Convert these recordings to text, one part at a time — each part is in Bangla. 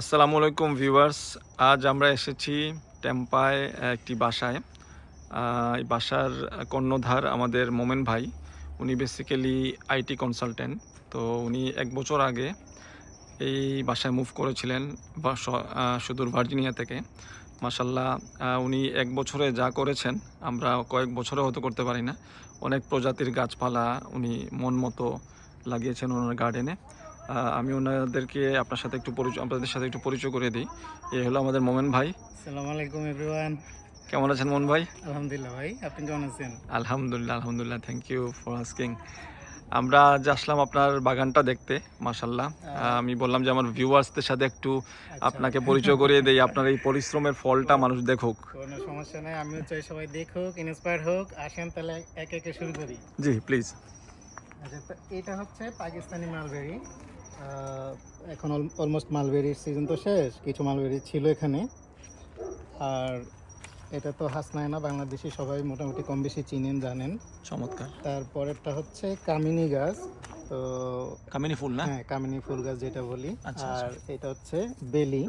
আসসালামু আলাইকুম ভিউয়ার্স। আজ আমরা এসেছি টেম্পায় একটি বাসায়। এই বাসার কর্ণধার আমাদের মোমেন ভাই। উনি বেসিক্যালি আইটি কনসালটেন্ট। তো উনি 1 বছর আগে এই বাসায় মুভ করেছিলেন সুদূর ভার্জিনিয়া থেকে। মাশাল্লাহ, উনি 1 বছরে যা করেছেন আমরা কয়েক বছরে হয়তো করতে পারি না। অনেক প্রজাতির গাছপালা উনি মন মতো লাগিয়েছেন ওনার গার্ডেনে। আমি ওনাদেরকে আপনাদের সাথে একটু পরিচয় করে দিই। এ হলো আমাদের মোমেন ভাই। আসসালামু আলাইকুম এভরিওয়ান। কেমন আছেন মোমেন ভাই? আলহামদুলিল্লাহ ভাই, আপনি কেমন আছেন? আলহামদুলিল্লাহ, থ্যাংক ইউ ফর আস্কিং। আমরা আজ আসলাম আপনার বাগানটা দেখতে। মাশাল্লাহ, আমি বললাম যে আমার ভিউয়ার্সদের সাথে একটু আচ্ছা, আপনাকে পরিচয় করিয়ে দেই, আপনার এই পরিশ্রমের ফলটা মানুষ দেখুক। কোনো সমস্যা নাই, আমিও চাই সবাই দেখুক, ইন্সপায়ার হোক। আসেন তাহলে একে একে শুরু করি। জি প্লিজ। আচ্ছা, তো এটা হচ্ছে পাকিস্তানি মালবেরি। এখন অলমোস্ট মালবেরির সিজন তো শেষ, কিছু মালবেরি ছিল এখানে। আর এটা তো হাসনায়না, বাংলাদেশি সবাই মোটামুটি কম বেশি চিনেন, জানেন। চমৎকার। তারপরেরটা হচ্ছে কামিনী গাছ। তো কামিনী ফুল না? হ্যাঁ, কামিনী ফুল গাছ যেটা বলি। আচ্ছা, আর এটা হচ্ছে বেলি।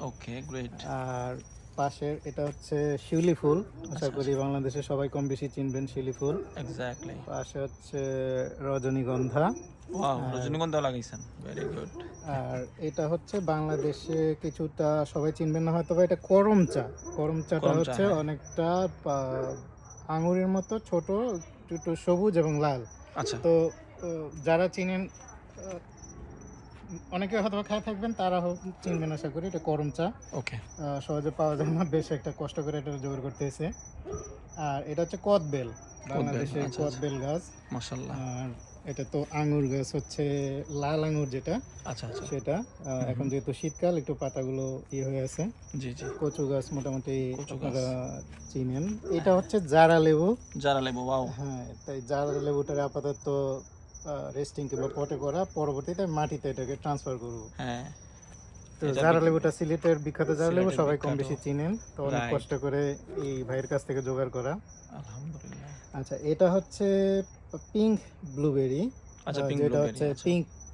ওকে, গ্রেট। আর পাশের এটা হচ্ছে শিউলি ফুল। আশা করি বাংলাদেশে সবাই কম বেশি চিনবেন শিউলি ফুল। এক্স্যাক্টলি। পাশে হচ্ছে রজনীগন্ধা। ওয়াও, রজনীগন্ধা লাগাইছেন, ভেরি গুড। আর এটা হচ্ছে বাংলাদেশে কিছুটা সবাই চিনবেন না হয়তো, এটা করম চা। করম চাটা হচ্ছে অনেকটা আঙুরের মতো ছোট, একটু সবুজ এবং লাল। আচ্ছা, তো যারা চিনেন, অনেকে হয়তো খায় থাকবেন, তারা চিনবেন আশা করি। এটা করম চা। ওকে। সহজে পাওয়া যায় না, বেশ একটা কষ্ট করে এটা জোগাড় করতে হয়েছে। আর এটা হচ্ছে কদবেল, বাংলাদেশের কদবেল গাছ। মাশাআল্লাহ। আর এটা তো আঙ্গুর গাছ, হচ্ছে লাল আঙ্গুর যেটা, আচ্ছা, সেটা। এখন যেহেতু শীতকাল, একটু পাতাগুলো হয়ে আছে। জি জি। কচু গাছ মোটামুটি আপনারা চিনেন। এটা হচ্ছে জারা লেবু। জারা লেবু, ওয়াও। হ্যাঁ, তাই জারা লেবুটার আপাতত রেস্টিং কিংবা পটে করা, পরবর্তীতে মাটিতে এটাকে ট্রান্সফার করব। হ্যাঁ, তো জারা লেবুটা সিলেটের বিখ্যাত জারা লেবু, সবাই কম বেশি চিনেন। তো অনেক Right. কষ্ট করে এই ভাইয়ের কাছ থেকে জোগাড় করা। আলহামদুলিল্লাহ। আচ্ছা, এটা হচ্ছে পিঙ্ক ব্লুবেরি। আচ্ছা, পিঙ্ক যেটা ব্লুবেরি, হচ্ছে আচ্ছা।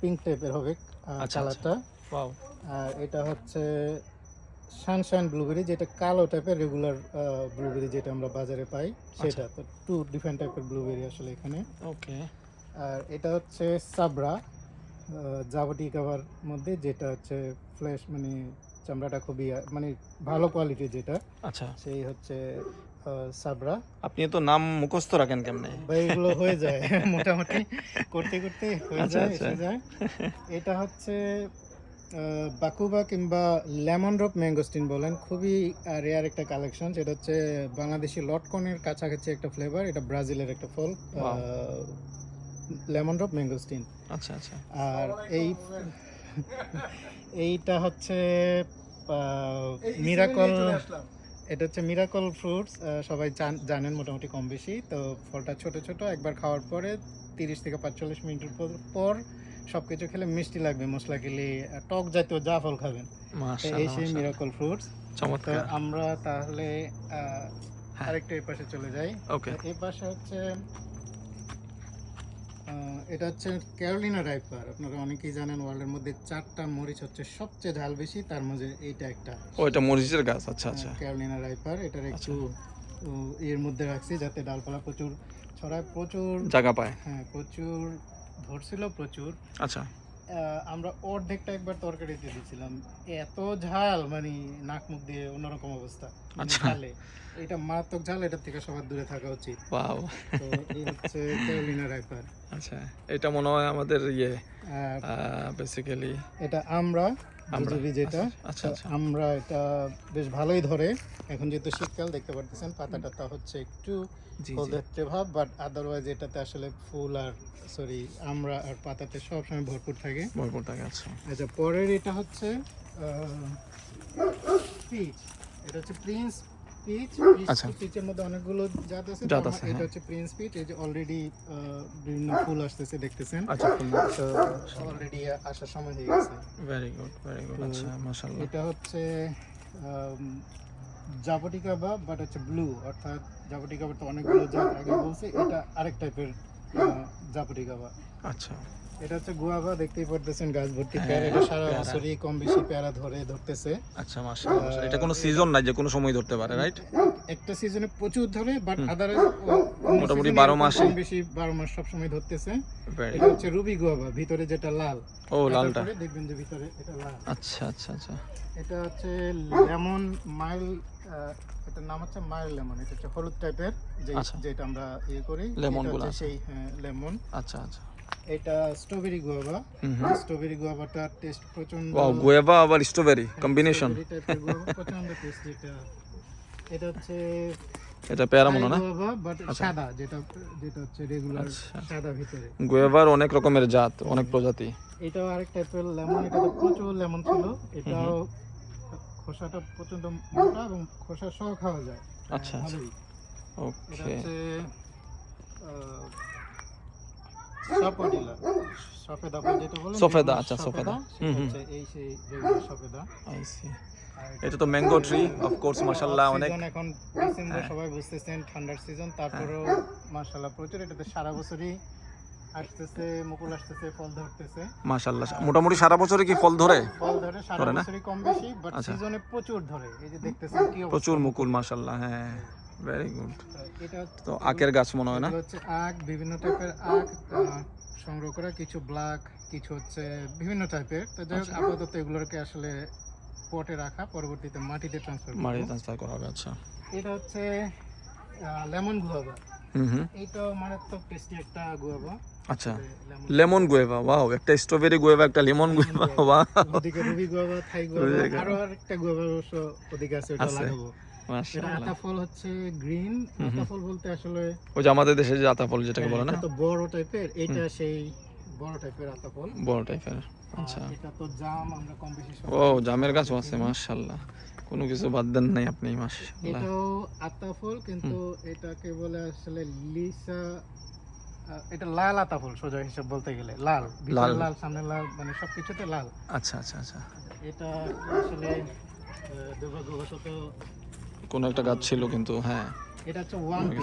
পিঙ্ক টাইপের হবে আচ্ছা, কালারটা। ওয়াও। আর এটা হচ্ছে সানশাইন ব্লুবেরি, যেটা কালো টাইপের রেগুলার ব্লুবেরি যেটা আমরা বাজারে পাই সেটা। তো টু ডিফারেন্ট টাইপের ব্লুবেরি আসলে এখানে। ওকে। আর এটা হচ্ছে সাবরা, জাবটি কাভার মধ্যে, যেটা হচ্ছে ফ্লেশ, মানে চামড়াটা খুবই মানে ভালো কোয়ালিটির, যেটা আচ্ছা, সেই হচ্ছে সাবরা। আপনি তো নাম মুখস্থ রাখেন কেমনে? ভাই এগুলো হয়ে যায় মোটামুটি, করতে করতে হয়ে যায়, এসে যায়। এটা হচ্ছে বাকুবা কিংবা লেমন ড্রপ ম্যাঙ্গোস্টিন বলেন, খুবই রেয়ার একটা কালেকশন। সেটা হচ্ছে বাংলাদেশি লটকনের কাছাকাছি একটা ফ্লেভার। এটা ব্রাজিলের একটা ফল, লেমন ড্রপ ম্যাঙ্গোস্টিন। আচ্ছা আচ্ছা। আর এইটা হচ্ছে মিরাকল। এটা হচ্ছে মিরাকল ফ্রুটস, সবাই জানেন মোটামুটি কম বেশি। তো ফলটা ছোট ছোট, একবার খাওয়ার পরে 30 থেকে 45 মিনিটের পর সবকিছু খেলে মিষ্টি লাগবে, মশলা খেলে টক জাতীয় যা ফল খাবেন। এই সেই মিরাকল ফ্রুটস। চমৎকার। তো আমরা তাহলে আরেকটা এই পাশে চলে যাই। ওকে। এই পাশে হচ্ছে এটা হচ্ছে ক্যারোলিনা রাইপার। আপনারা অনেকেই জানেন, ওয়ার্ল্ডের মধ্যে 4টা মরিচ হচ্ছে সবচেয়ে ঝাল বেশি, তার মাঝে এইটা একটা। ও, এটা মরিচের গাছ। আচ্ছা আচ্ছা। ক্যারোলিনা রাইপার, এটার একটু এর মধ্যে রাখছি যাতে ডালপালা প্রচুর ছড়ায়, প্রচুর জায়গা পায়। হ্যাঁ, প্রচুর ধরছিল, প্রচুর। আচ্ছা। আমরা অর্ধেকটা একবার তরকারিতে দিয়েছিলাম, এত ঝাল, মানে নাক মুখ দিয়ে অন্যরকম অবস্থা। ঝালে এটা মারাত্মক ঝাল, এটার থেকে সবার দূরে থাকা উচিত। ওয়াও। তো এই হচ্ছে ক্যারোলিনা রাইপার। আচ্ছা, এটা মনে হয় আমাদের বেসিক্যালি এটা আমরা যেটা। আচ্ছা আচ্ছা। আমরা এটা বেশ ভালোই ধরে। এখন যেহেতু শীতকাল, দেখতে পারতেছেন পাতাটা তা হচ্ছে একটু হলদেটে ভাব, বাট আদারওয়াইজ এটাতে আসলে ফুল আর আমরা আর পাতাতে সবসময় ভরপুর থাকে। আচ্ছা আচ্ছা, পরের এটা হচ্ছে পিচ। এটা হচ্ছে প্রিন্স পিচ। পিচের মধ্যে অনেকগুলো জাত আছে। এটা হচ্ছে প্রিন্স পিচ। এই যে অলরেডি বিভিন্ন ফুল আসতেছে, দেখতেছেন। আচ্ছা, তো অলরেডি আসার সময় হয়ে গেছে। Very good, very good. আচ্ছা, মাশাআল্লাহ। এটা হচ্ছে জাবটিকাবা, বাট হচ্ছে ব্লু, অর্থাৎ জাবটিকাবা তো অনেকগুলো জাত আগে বলছে, এটা আরেক টাইপের জাবটিকাবা। আচ্ছা, এটা হচ্ছে গুয়াভা, দেখতেই পারতেছেন গাছ ভর্তি হ্যাঁ, পেয়ারা। এটা সারা পেয়ারা। বছরই কম বেশি পেয়ারা ধরতেছে। আচ্ছা, মাশাআল্লাহ। এটা কোনো সিজন নাই যে কোনো সময় ধরতে পারে, রাইট? একটা সিজনে প্রচুর ধরে, বাট আদারে মোটামুটি 12 মাসই। কম বেশি 12 মাস সব সময় ধরতেছে। Very এটা হচ্ছে রুবি গুয়াভা, ভিতরে যেটা লাল। ও, লালটা। তারপরে দেখবেন যে ভিতরে এটা লাল। আচ্ছা, আচ্ছা, আচ্ছা। এটা হচ্ছে লেমন মাইল, এটার নাম হচ্ছে মাইল লেমন। এটা হচ্ছে হলুদ টাইপের, আচ্ছা। যেটা আমরা ইয়ে করি। লেমন এটা গুলো হচ্ছে সেই লেমন। আচ্ছা, আচ্ছা। এটা স্ট্রবেরি গুয়াভা। হুম। স্ট্রবেরি গুয়াভাটার টেস্ট প্রচন্ড। ওয়াও, গুয়েভা আবার স্ট্রবেরি কম্বিনেশন। স্ট্রবেরি টাইপের গুয়াভা, প্রচন্ড টেস্ট। এটা হচ্ছে এটা পেয়ারা মনে না? গুয়াভা, বাট আচ্ছা। সাদা, যেটা হচ্ছে রেগুলার আচ্ছা। সাদা ভিতরে। গুয়েভার অনেক রকমের জাত, অনেক প্রজাতি। এটাও আরেক টাইপের লেমন। এটা তো প্রচুর লেমন ছিল। এটাও খোসাটা প্রচন্ড মোটা এবং খোসা সহ খাওয়া যায়। আচ্ছা, আচ্ছা। ভালোই। এটা ওকে। হচ্ছে সাপোডিলা, সফেদা ফল যেটা বলেন। সফেদা, যেগুলো আচ্ছা, সফেদা। সেটা হচ্ছে এই সেই রেগুলার সফেদা। I C. এটা তো ম্যাঙ্গো ট্রি, অফ কোর্স, মাশাআল্লাহ। অনেক সিজন এখন ডিসেম্বর, সবাই বুঝতেছেন ঠান্ডার সিজন, তারপরেও মাশাআল্লাহ প্রচুর। এটাতে সারা বছরই আসতেছে, মুকুল আসতেছে, ফল ধরতেছে। মাশাআল্লাহ। মোটামুটি সারা বছরে কি ফল ধরে? ফল ধরে সারা ধরে না? বছরই কম বেশি, বাট আচ্ছা। সিজনে প্রচুর ধরে। এই যে দেখতেছেন কি অবস্থা। প্রচুর মুকুল, মাশাআল্লাহ। হ্যাঁ, ভেরি গুড। এটা তো আখের গাছ মনে হয় না? এগুলো হচ্ছে আখ, বিভিন্ন টাইপের আখ সংগ্রহ করা, কিছু ব্ল্যাক, কিছু হচ্ছে বিভিন্ন টাইপের। তো যাই হোক, আচ্ছা। আপাতত এগুলোকে আসলে পটে রাখা, পরবর্তীতে মাটিতে ট্রান্সফার মাটি করব। ট্রান্সফার করা হবে, আচ্ছা। এটা হচ্ছে লেমন গুয়াভা। হুম। এইটাও মারাত্মক টেস্টি একটা গুয়াভা। আচ্ছা, লেমন লেমন গুয়েভা, ওয়াও। একটা স্ট্রবেরি গুয়েভা, একটা লেমন গুয়েভা, বাহ। ওদিকে রুবি গুয়াভা, থাই গুয়াভা, আরো আরেকটা গুয়াভা অবশ্য ওদিকে আছে, ওটা আছে। লাগাবো। এটা মাশাআল্লাহ। আতা ফল হচ্ছে গ্রিন। আতা ফল বলতে আসলে ওই যে আমাদের দেশে যে আতা ফল যেটাকে বলে না, এটা তো বড় টাইপের, এটা সেই বড় টাইপের আতা ফল। বড় টাইপের। আচ্ছা। আর এটা তো জাম, আমরা কম বেশি সব। ও, জামের গাছও আছে, মাশাআল্লাহ। কোনো কিছু বাদ দেন নাই আপনি, মাশাআল্লাহ। এটাও আতা ফল, কিন্তু এটাকে বলে আসলে লিসা। এটা লাল আতা ফল, সোজা হিসাব বলতে গেলে লাল, ভিতরে লাল, সামনে লাল, মানে সবকিছুতে লাল। আচ্ছা, আচ্ছা, আচ্ছা। এটা আসলে দুর্ভাগ্যবশত কোনো একটা গাছ ছিল কিন্তু, হ্যাঁ। এটা হচ্ছে ওয়াম্পি।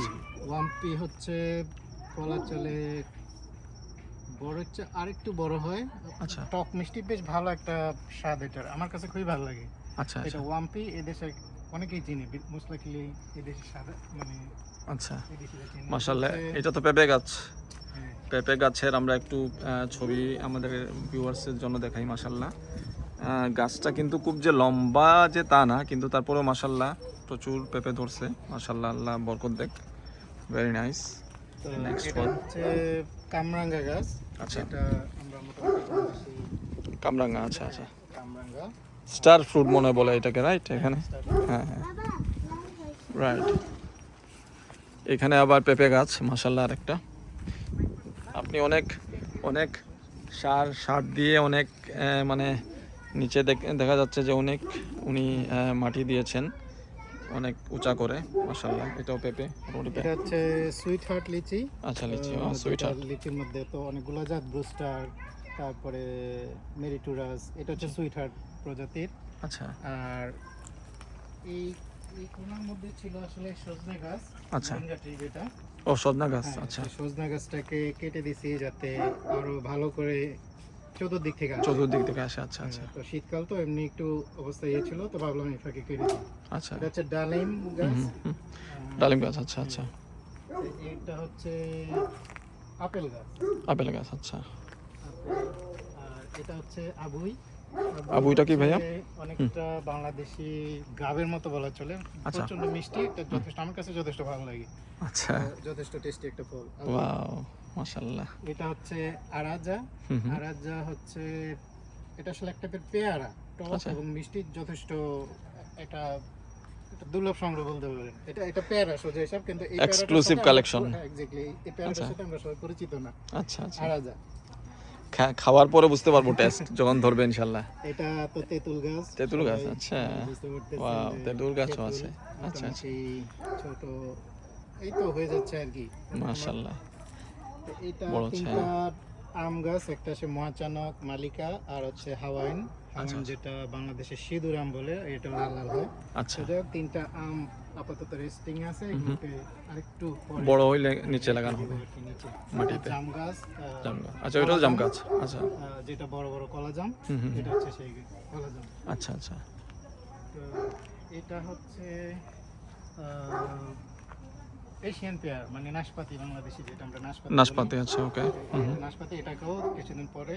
ওয়াম্পি হচ্ছে বলা চলে বড় হচ্ছে, আরেকটু বড় হয়। আচ্ছা, টক মিষ্টি, বেশ ভালো একটা স্বাদ এটার, আমার কাছে খুবই ভালো লাগে। আচ্ছা, আচ্ছা, এটা ওয়াম্পি, এদেশে অনেকেই চিনি, মোস্ট লাইকলি এদেশে সাদা, মানে আচ্ছা। এদেশিরা চিনি। মাশাআল্লাহ। হচ্ছে- এটা তো পেঁপে গাছ। হ্যাঁ, পেঁপে গাছের আমরা একটু ছবি আমাদের ভিউয়ার্সের জন্য দেখাই। মাশাআল্লাহ, গাছটা কিন্তু খুব যে লম্বা যে তা না, কিন্তু তারপরেও মাশাআল্লাহ প্রচুর পেঁপে ধরছে। মাশাআল্লাহ, আল্লাহ বরকত দেখ। Very nice. তো Next এটা one. হচ্ছে কামরাঙ্গা গাছ। আচ্ছা। এটা আমরা মোটামুটি কম বেশি কামরাঙ্গা, আচ্ছা, আচ্ছা। কামরাঙ্গা। স্টার ফ্রুট মনে হয় বলে এটাকে, রাইট? এখানে, হ্যাঁ, হ্যাঁ, রাইট। এখানে আবার পেঁপে গাছ, মাশাআল্লাহ, আরেকটা। আপনি অনেক অনেক সার দিয়ে অনেক মানে নিচে দেখা যাচ্ছে যে অনেক উনি মাটি দিয়েছেন অনেক উঁচা করে, মাশাআল্লাহ। এটাও পেঁপে, মোটামুটি এটা হচ্ছে সুইট হার্ট লিচি। আচ্ছা, লিচি, যেটা সুইট হার্ট। লিচির মধ্যে তো অনেকগুলো জাত, ব্রুস্টার, তারপরে মেরিটুরাস। এটা হচ্ছে সুইট হার্ট প্রজাতির। আচ্ছা, আর এই এই কোণার মধ্যে ছিল আসলে সজনে গাছ। আচ্ছা। মোরিঙ্গা ট্রি যেটা। ও, সজনা গাছ, হ্যাঁ, আচ্ছা। সেই সজনা গাছটাকে কেটে দিছি যাতে আরো ভালো করে চতুর্দিক থেকে আসে। চতুর্দিক থেকে আসে, আচ্ছা, আচ্ছা, তো শীতকাল তো এমনি একটু অবস্থা ইয়ে ছিল, তো ভাবলাম এই ফাঁকে কেটে দিই। আচ্ছা। এটা হচ্ছে ডালিম গাছ। ডালিম গাছ, আচ্ছা, আচ্ছা। এটা হচ্ছে আপেল গাছ। আপেল গাছ, আচ্ছা। আর এটা হচ্ছে আবুই। আবুইটা কি ভাইয়া? হচ্ছে অনেকটা বাংলাদেশি গাবের মতো বলা চলে। আচ্ছা। প্রচন্ড মিষ্টি, এটা যথেষ্ট, আমার কাছে যথেষ্ট ভালো লাগে। আচ্ছা, যথেষ্ট টেস্টি একটা ফল। ওয়াও, মাশাআল্লাহ। এটা হচ্ছে আরাজা। আরাজা হচ্ছে, এটা আসলে একটা টাইপের পেয়ারা, টক আচ্ছা। এবং মিষ্টি, যথেষ্ট একটা দুর্লভ সংগ্রহ বলতে পারেন। এটা পেয়ারা সোজা হিসাব, কিন্তু এই Exclusive collection. এক্স্যাক্টলি, এই পেয়ারাটার আচ্ছা। সাথে আমরা সবাই পরিচিত না। আচ্ছা, আচ্ছা। আরাজা। খাওয়ার পরে বুঝতে পারবো টেস্ট যখন ধরবে ইনশাআল্লাহ। এটা তো তেঁতুল গাছ। তেঁতুল গাছ, সবাই আচ্ছা। বুঝতে পারতেছেন ওয়াও, যে তেঁতুল গাছও তেঁতুল আছে, আচ্ছা, আচ্ছা। মোটামুটি ছোট, এই তো হয়ে যাচ্ছে আর কি। মাশাআল্লাহ, তো এটা বড় তিনটা আম গাছ, একটা হচ্ছে মহাচানক, মালিকা, আর হচ্ছে হাওয়াইন। হাওয়াইন যেটা বাংলাদেশের সিঁদুর আম বলে, এটা লাল লাল হয়। আচ্ছা। তো যাই হোক, তিনটা আম আপাতত রেস্টিং আছে, এগুলোকে আরেকটু পরে বড় হইলে নিচে লাগানো হবে আর কি নিচে। মাটিতে। জাম গাছ, জাম গাছ, আচ্ছা ওইটাও জাম গাছ, আচ্ছা যেটা বড় বড় কলা জাম, হুম। এটা হচ্ছে সেই কলা জাম। আচ্ছা আচ্ছা তো এটা হচ্ছে এশিয়ান পেয়ার, মানে নাশপাতি, বাংলাদেশি যেটা আমরা নাশপাতি নাশপাতি, আচ্ছা ওকে বলি। নাশপাতি, এটাকেও কিছুদিন পরে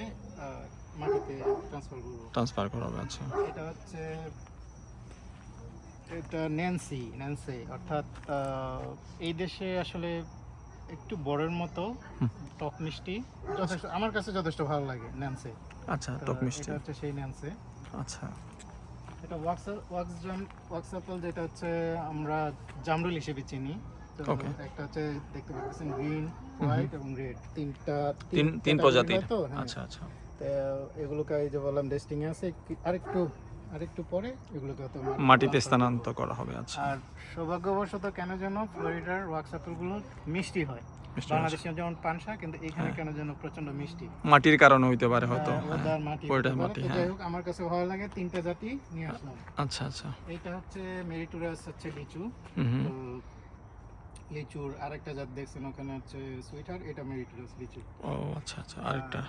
মাটিতে ট্রান্সফার করবো। ট্রান্সফার করা হবে, আচ্ছা এটা হচ্ছে, এটা ন্যান্সি, অর্থাৎ এই দেশে আসলে একটু বড়ের মতো, টক মিষ্টি, যথেষ্ট আমার কাছে যথেষ্ট ভালো লাগে ন্যান্সি। আচ্ছা টক মিষ্টি, এটা হচ্ছে সেই ন্যান্সি। আচ্ছা এটা ওয়াক্স অ্যাপল, যেটা হচ্ছে আমরা জামরুল হিসেবে চিনি। তো Okay. একটা হচ্ছে দেখতে পাচ্ছেন গ্রিন, হোয়াইট এবং রেড, তিন ক্যাটাগরি প্রজাতির, তো, হ্যাঁ। আচ্ছা আচ্ছা তো এগুলোকে এই যে বললাম রেস্টিং এ আছে, আরেকটু পরে এগুলোকে তো মাটিতে স্থানান্তর করা হবে, আচ্ছা আর সৌভাগ্যবশত কেন যেন ফ্লোরিডার ওয়াক্স অ্যাপল গুলো মিষ্টি হয়, মিষ্টি বাংলাদেশে যেমন পানসা, কিন্তু এখানে কেন যেন প্রচন্ড মিষ্টি। মাটির কারণে হইতে পারে হয়তো, ওদার মাটি পুরোটাই হতে পারে। মাটি, তো হ্যাঁ যাই হোক, আমার কাছে ভালো লাগে, 3টা জাতি নিয়ে আসলাম। আচ্ছা আচ্ছা এইটা হচ্ছে মেরিটোরাস, হচ্ছে লিচু। হুম তো লিচুর আরেকটা জাত দেখছেন ওখানে হচ্ছে সুইটার, এটা মেরিটোরাস লিচু। ও আচ্ছা আচ্ছা আরেকটা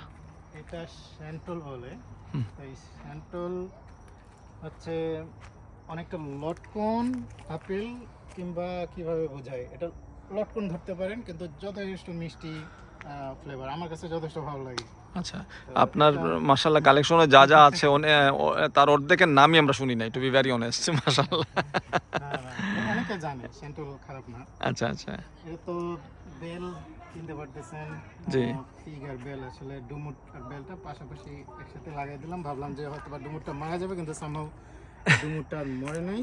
এটা শ্যান্টল বলে। হুম। তো এই শ্যান্টল হচ্ছে অনেকটা লটকন আপেল, কিংবা কিভাবে বোঝায়, এটা লটকন ধরতে পারেন, কিন্তু যথেষ্ট মিষ্টি ফ্লেভার, আমার কাছে যথেষ্ট ভালো লাগে। আচ্ছা আপনার মাশাআল্লাহ কালেকশনে যা যা আছে তার অর্ধেকের নামই আমরা শুনি নাই, টু বি ভেরি অনেস্ট, মাশাআল্লাহ। অনেকে জানে শ্যান্টল খারাপ না। আচ্ছা আচ্ছা এটা তো বেল কিনতে পারতেছেন, জি। ফিগ আর বেল, আসলে ডুমুর আর বেলটা পাশাপাশি একসাথে লাগাই দিলাম, ভাবলাম যে হয়তো বা ডুমুরটা মারা যাবে, কিন্তু সামহাও ডুমুরটা আর মরে নাই।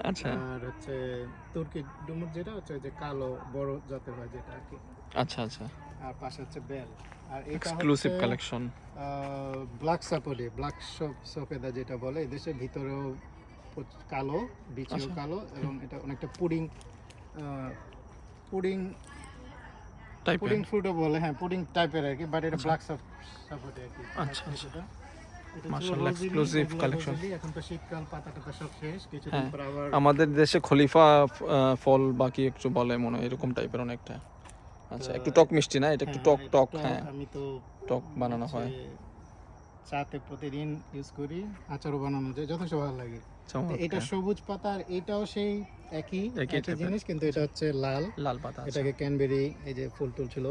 আচ্ছা আর হচ্ছে তুর্কি ডুমুর, যেটা হচ্ছে ওই যে কালো বড় জাতের হয় যেটা আর কি, আচ্ছা আচ্ছা আর পাশে হচ্ছে বেল। আর এটা এক্সক্লুসিভ কালেকশন, ব্ল্যাক সাপোডে, ব্ল্যাক সফেদা যেটা বলে, এদেশের ভিতরেও কালো, বিচিও আচ্ছা। কালো, এবং এটা অনেকটা পুডিং পুডিং টাইপের, পুডিং ফ্রুটও বলে, হ্যাঁ পুডিং টাইপের আর কি, বাট এটা ব্ল্যাক সাপোর্টে আর কি। আচ্ছা, আচ্ছা। এটা ছিল মাশাআল্লাহ রোজেরি, এক্সক্লুসিভ এগুলো কালেকশন। রোজেরি, এখন তো শীতকাল, পাতা টাতা সব শেষ, কিছুদিন হ্যাঁ, পর আবার আমাদের দেশে খলিফা ফল বাকি একটু বলে মনে হয় এরকম টাইপের অনেকটা, আচ্ছা একটু টক মিষ্টি না, এটা একটু টক টক, হ্যাঁ আমি তো টক বানানো হয়, চাতে প্রতিদিন ইউজ করি, আচারও বানানো যায়, যথেষ্ট ভালো লাগে। তো এটা চমৎকার। সবুজ পাতা, আর এটাও সেই একই type-এর। জিনিস, কিন্তু এটা হচ্ছে লাল, লাল পাতা, আচ্ছা এটাকে ক্যানবেরি, এই যে ফুল টুল ছিল,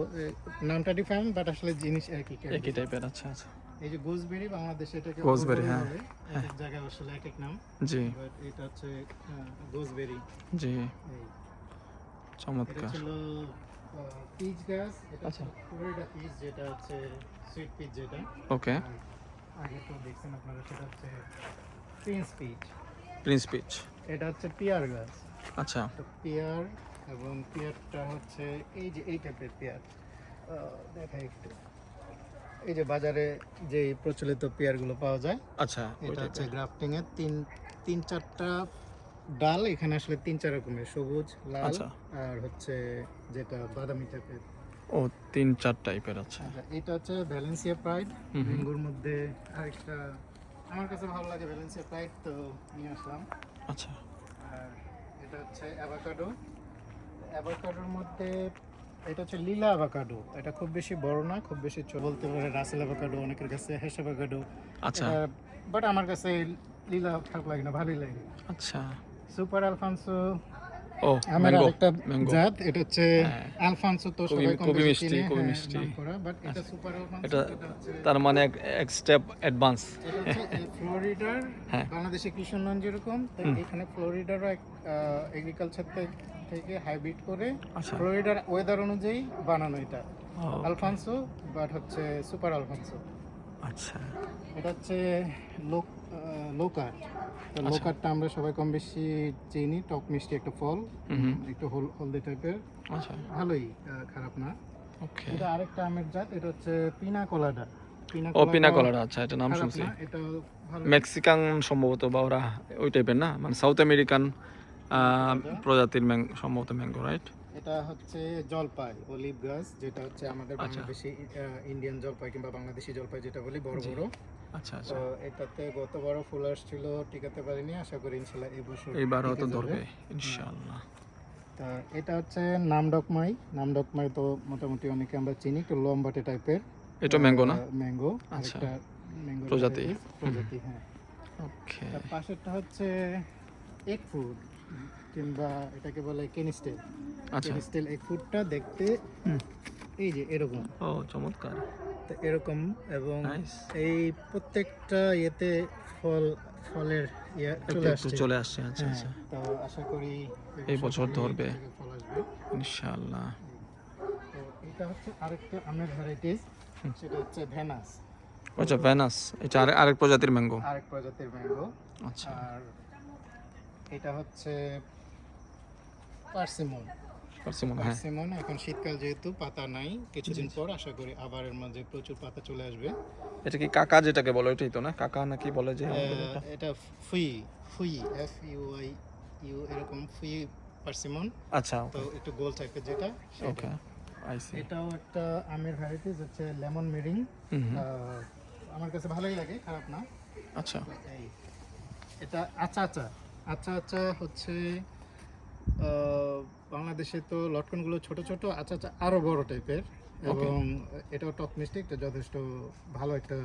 নামটা ডিফারেন্ট, বাট আসলে জিনিস একই। একই টাইপের, আচ্ছা আচ্ছা এই যে গুজবেরি, বাংলাদেশে এটাকে গুজবেরি, গুজবেরি হ্যাঁ, বলে, এক এক জায়গায় আসলে এক এক নাম, জি বাট এটা হচ্ছে গুজবেরি। জি এটা চমৎকার, ছিল পিচ গাছ, এটা আচ্ছা। হচ্ছে ফ্লোরিডা পিচ, যেটা হচ্ছে সুইট পিচ যেটা। ওকে আর আগে তো দেখছেন আপনারা, সেটা হচ্ছে প্রিন্স পিচ। প্রিন্স পিচ, এটা হচ্ছে পিয়ার গাছ। আচ্ছা তো পিয়ার, এবং পিয়ারটা হচ্ছে এই টাইপের পিয়ার, দেখাই একটু, এই যে বাজারে যে প্রচলিত পেয়ারগুলো পাওয়া যায়, আচ্ছা এটা হচ্ছে গ্রাফটিং এর তিন চারটা ডাল, এখানে আসলে 3-4 রকমের, সবুজ, লাল, আচ্ছা। আর হচ্ছে যেটা বাদামি টাইপের। ও 3-4 টাইপের, আচ্ছা আচ্ছা, এটা হচ্ছে ভ্যালেন্সিয়া প্রাইড, হুম হুম। ম্যাঙ্গোর মধ্যে আরেকটা আমার কাছে ভালো লাগে, ভ্যালেন্সিয়া প্রাইড, তো নিয়ে আসলাম। আচ্ছা আর এটা হচ্ছে অ্যাভোকাডো, অ্যাভোকাডোর মধ্যে এটা হচ্ছে লীলা অ্যাভোকাডো, এটা খুব বেশি বড় না, খুব বেশি বলতে পারে রাসেল অ্যাভোকাডো, অনেকের কাছে হ্যাশ অ্যাভোকাডো, আচ্ছা বাট আমার কাছে লীলা খারাপ লাগে না, ভালোই লাগে। আচ্ছা সুপার আলফানসো ও আমার ম্যাঙ্গো, আরেকটা ম্যাঙ্গো, জাত, এটা হচ্ছে হ্যাঁ। আলফানসো, তো খুবই- সবাই কম খুবই বেশি মিষ্টি, চিনে, খুবই হ্যাঁ, মিষ্টি। নামকরা, বাট এটা সুপার আলফানসো, এটা এটা হচ্ছে তার মানে এক স্টেপ অ্যাডভান্স, এটা হচ্ছে ফ্লোরিডার, হ্যাঁ। বাংলাদেশে কৃষ্ণগঞ্জ যেরকম, তো এখানে ফ্লোরিডারও এগ্রিকালচার থেকে হাইব্রিড করে আচ্ছা ফ্লোরিডার ওয়েদার অনুযায়ী বানানো, এটা ও, আলফানসো, বাট হচ্ছে সুপার আলফানসো। আচ্ছা এটা হচ্ছে লোকাট। তো আচ্ছা। লোকাটটা আমরা সবাই কম বেশি চিনি, টক মিষ্টি একটা ফল, হুম একটু হলদে টাইপের, আচ্ছা ভালোই, খারাপ না। ওকে এটা আরেকটা আমের জাত, এটা হচ্ছে পিনা কলাডা। ও পিনা কলাডা, আচ্ছা এটা নাম খারাপ শুনছি, না, এটা ভালো। মেক্সিকান সম্ভবত, বা ওরা ওই টাইপের না, মানে সাউথ আমেরিকান প্রজাতির সম্ভবত ম্যাঙ্গো, রাইট? এটা হচ্ছে জলপাই, অলিভ গাছ, যেটা হচ্ছে আমাদের আচ্ছা। বাংলাদেশি ইন্ডিয়ান জলপাই কিংবা বাংলাদেশি জলপাই যেটা বলি, বড় জি। বড়। আচ্ছা আচ্ছা, তো এটাতে গতবারও ফুল আসছিল, টিকাতে পারিনি, আশা করি ইনশাল্লাহ এই বছর এইবারও টিকে তো যাবে। ধরবে ইনশাআল্লাহ। তা এটা হচ্ছে নামডকমাই। নামডকমাই তো মোটামুটি অনেকে আমরা চিনি, একটু লম্বাটে টাইপের। এটা ম্যাঙ্গো না? ম্যাঙ্গো, আচ্ছা। আরেকটা ম্যাঙ্গো প্রজাতি। প্রজাতি, হ্যাঁ। ওকে, তার পাশেরটা হচ্ছে এগ ফ্রুট, কিংবা এটাকে বলে কেনিস্টেল। আচ্ছা। কেনিস্টেল এগ ফ্রুটটা দেখতে হুম। এই যে এরকম, ও চমৎকার, তো এরকম, এবং নাইস। এই প্রত্যেকটা ইয়েতে ফলের ইয়ে চলে একটু আসছে। চলে আসছে, আচ্ছা হ্যাঁ, আচ্ছা, তো আশা করি এই বছর থেকে ধরবে ফল আসবে। ইনশাআল্লাহ। তো এটা হচ্ছে আরেকটা আমের ভ্যারাইটিস, সেটা হচ্ছে ভেনাস, আচ্ছা ভেনাস, এটা আরেক প্রজাতির ম্যাঙ্গো। আরেক প্রজাতির ম্যাঙ্গো। আচ্ছা, আর এটা হচ্ছে পার্সিমন। পার্সিমন, হ্যাঁ। পার্সিমন এখন শীতকাল, যেহেতু পাতা নাই, কিছুদিন পর আশা করি আবার এর মাঝে প্রচুর পাতা চলে আসবে। এটা কি কাকা যেটাকে বলে ওইটাই তো না? কাকা নাকি বলে যে এটা ফুই, ফুই, FUI এরকম ফুই পার্সিমন। আচ্ছা, তো একটু গোল টাইপের যেটা, সেটা। ওকে, আই সি। এটাও একটা আমের ভ্যারাইটিস, হচ্ছে লেমন মেরিং। আমার কাছে ভালোই লাগে, খারাপ না। আচ্ছা, তো এই এটা আচ্ছা আচ্ছা, আচ্ছা আচ্ছা হচ্ছে বাংলাদেশে তো লটকনগুলো ছোট ছোট, আচ্ছা আচ্ছা আরো বড় টাইপের, এবং এটাও টক মিষ্টি, এটা যথেষ্ট ভালো একটা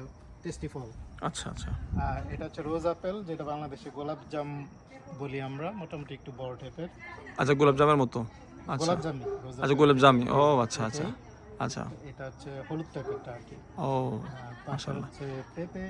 টেস্টি ফল। আচ্ছা আচ্ছা, আর এটা হচ্ছে রোজ আপেল, যেটা বাংলাদেশে গোলাপ জাম বলি আমরা, মোটামুটি একটু বড় টাইপের। আচ্ছা গোলাপ জামের মতো, আচ্ছা গোলাপ জামি, আচ্ছা, গোলাপ জামি, ও আচ্ছা আচ্ছা আচ্ছা, এটা হচ্ছে হলুদ টাইপেরটা আর কি। ও আর পাশে মাশাআল্লাহ। হচ্ছে পেঁপে।